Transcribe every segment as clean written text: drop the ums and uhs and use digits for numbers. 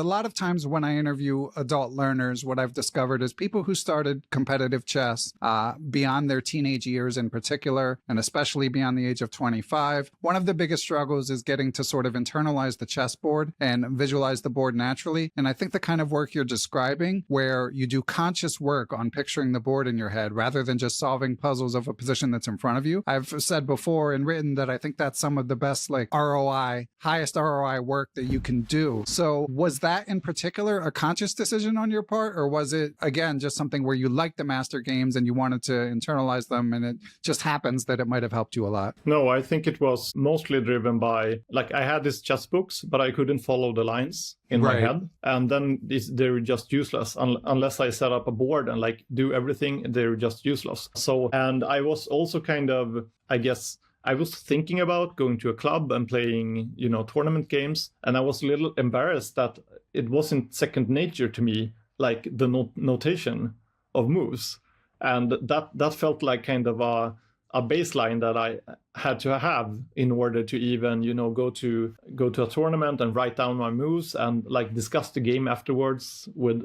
A lot of times when I interview adult learners, what I've discovered is people who started competitive chess beyond their teenage years in particular, and especially beyond the age of 25, one of the biggest struggles is getting to sort of internalize the chessboard and visualize the board naturally. And I think the kind of work you're describing, where you do conscious work on picturing the board in your head rather than just solving puzzles of a position that's in front of you. I've said before and written that I think that's some of the best highest ROI work that you can do. So was that in particular a conscious decision on your part, or was it, again, just something where you liked the master games and you wanted to internalize them and it just happens that it might have helped you a lot? No, I think it was mostly driven by, like, I had these chess books, but I couldn't follow the lines in my head. And then they're just useless unless I set up a board and like do everything, they're just useless. So, and I was also kind of, I guess, I was thinking about going to a club and playing, tournament games. And I was a little embarrassed that it wasn't second nature to me, like the notation of moves. And that felt like kind of a baseline that I had to have in order to even, go to a tournament and write down my moves and like discuss the game afterwards with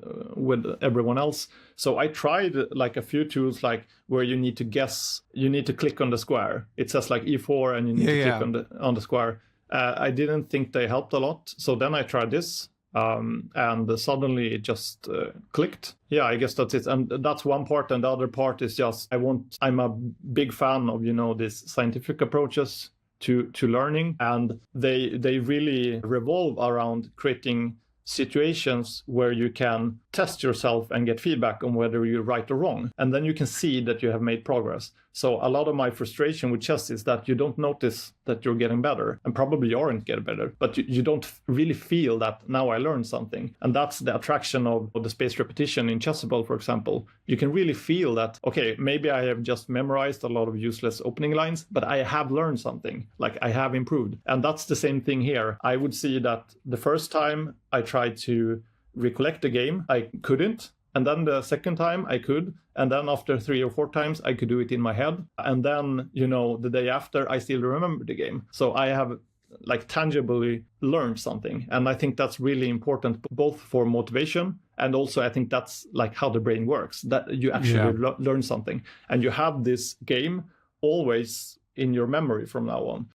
everyone else. So I tried like a few tools, like where you need to guess, you need to click on the square. It says like E4 and you need to click on the square. I didn't think they helped a lot. So then I tried this. And suddenly it just clicked. Yeah, I guess that's it. And that's one part. And the other part is just, I'm a big fan of, these scientific approaches to learning. And they really revolve around creating situations where you can test yourself and get feedback on whether you're right or wrong. And then you can see that you have made progress. So a lot of my frustration with chess is that you don't notice that you're getting better, and probably you aren't getting better, but you don't really feel that now I learned something. And that's the attraction of the spaced repetition in Chessable, for example. You can really feel that, okay, maybe I have just memorized a lot of useless opening lines, but I have learned something, like I have improved. And that's the same thing here. I would see that the first time I tried to recollect the game, I couldn't. And then the second time I could. And then after 3 or 4 times, I could do it in my head. And then, the day after, I still remember the game. So I have like tangibly learned something. And I think that's really important, both for motivation. And also, I think that's like how the brain works, that you actually learn something. And you have this game always in your memory from now on.